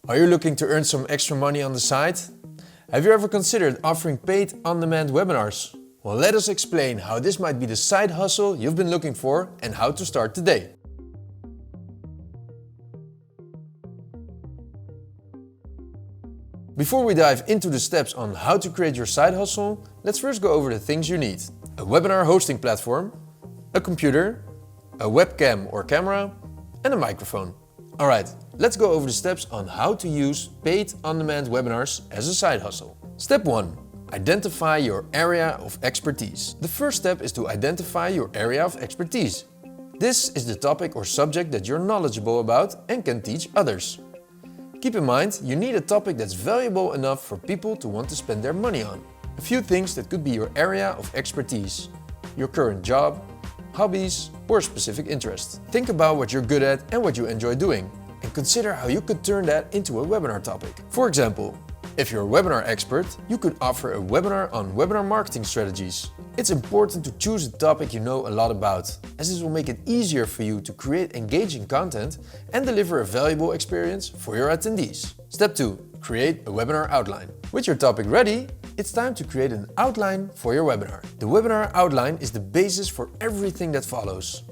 Are you looking to earn some extra money on the side? Have you ever considered offering paid on-demand webinars? Well, let us explain how this might be the side hustle you've been looking for and how to start today. Before we dive into the steps on how to create your side hustle, let's first go over the things you need. A webinar hosting platform, a computer, a webcam or camera, and a microphone. Alright, let's go over the steps on how to use paid on-demand webinars as a side hustle. Step 1. Identify your area of expertise. The first step is to identify your area of expertise. This is the topic or subject that you're knowledgeable about and can teach others. Keep in mind, you need a topic that's valuable enough for people to want to spend their money on. A few things that could be your area of expertise: your current job, hobbies, or specific interest. Think about what you're good at and what you enjoy doing, and consider how you could turn that into a webinar topic. For example, if you're a webinar expert, you could offer a webinar on webinar marketing strategies. It's important to choose a topic you know a lot about, as this will make it easier for you to create engaging content and deliver a valuable experience for your attendees. Step 2. Create a webinar outline. With your topic ready, it's time to create an outline for your webinar. The webinar outline is the basis for everything that follows.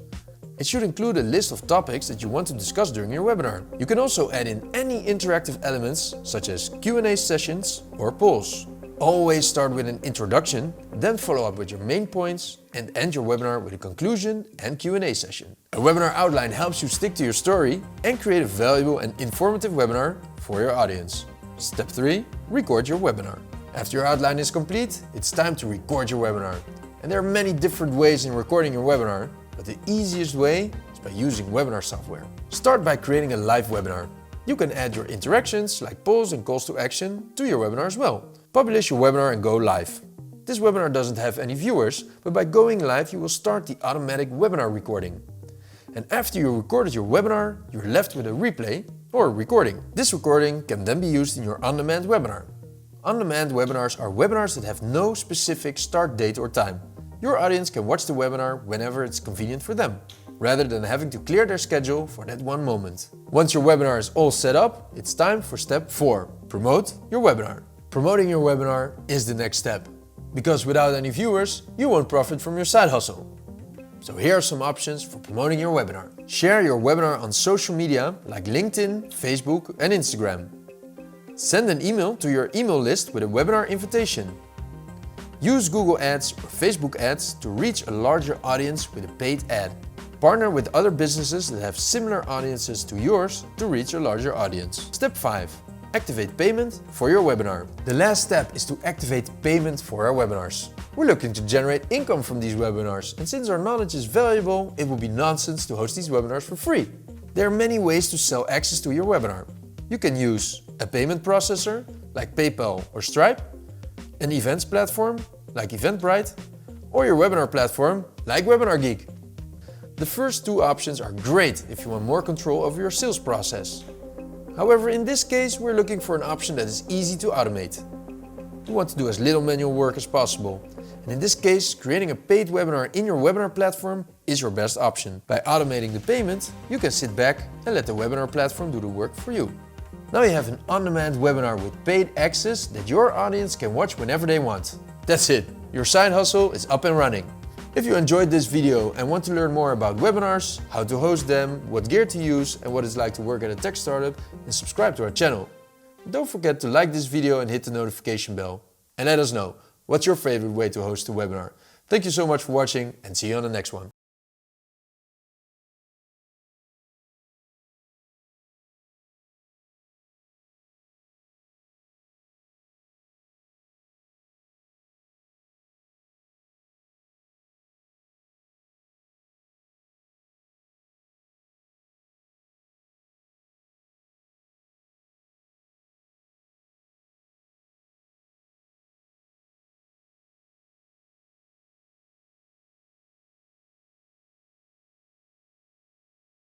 It should include a list of topics that you want to discuss during your webinar. You can also add in any interactive elements such as Q&A sessions or polls. Always start with an introduction, then follow up with your main points and end your webinar with a conclusion and Q&A session. A webinar outline helps you stick to your story and create a valuable and informative webinar for your audience. Step 3. Record your webinar. After your outline is complete, it's time to record your webinar. And there are many different ways in recording your webinar, but the easiest way is by using webinar software. Start by creating a live webinar. You can add your interactions like polls and calls to action to your webinar as well. Publish your webinar and go live. This webinar doesn't have any viewers, but by going live you will start the automatic webinar recording. And after you recorded your webinar, you're left with a replay or recording. This recording can then be used in your on-demand webinar. On-demand webinars are webinars that have no specific start date or time. Your audience can watch the webinar whenever it's convenient for them, rather than having to clear their schedule for that one moment. Once your webinar is all set up, it's time for step 4. Promote your webinar. Promoting your webinar is the next step, because without any viewers, you won't profit from your side hustle. So here are some options for promoting your webinar. Share your webinar on social media like LinkedIn, Facebook and Instagram. Send an email to your email list with a webinar invitation. Use Google Ads or Facebook ads to reach a larger audience with a paid ad. Partner with other businesses that have similar audiences to yours to reach a larger audience. Step 5. Activate payment for your webinar. The last step is to activate payment for our webinars. We're looking to generate income from these webinars, and since our knowledge is valuable, it would be nonsense to host these webinars for free. There are many ways to sell access to your webinar. You can use a payment processor like PayPal or Stripe, an events platform like Eventbrite, or your webinar platform like WebinarGeek. The first two options are great if you want more control over your sales process. However, in this case, we're looking for an option that is easy to automate. We want to do as little manual work as possible. And in this case, creating a paid webinar in your webinar platform is your best option. By automating the payment, you can sit back and let the webinar platform do the work for you. Now you have an on-demand webinar with paid access that your audience can watch whenever they want. That's it, your side hustle is up and running. If you enjoyed this video and want to learn more about webinars, how to host them, what gear to use and what it's like to work at a tech startup, then subscribe to our channel. Don't forget to like this video and hit the notification bell. And let us know, what's your favorite way to host a webinar? Thank you so much for watching and see you on the next one.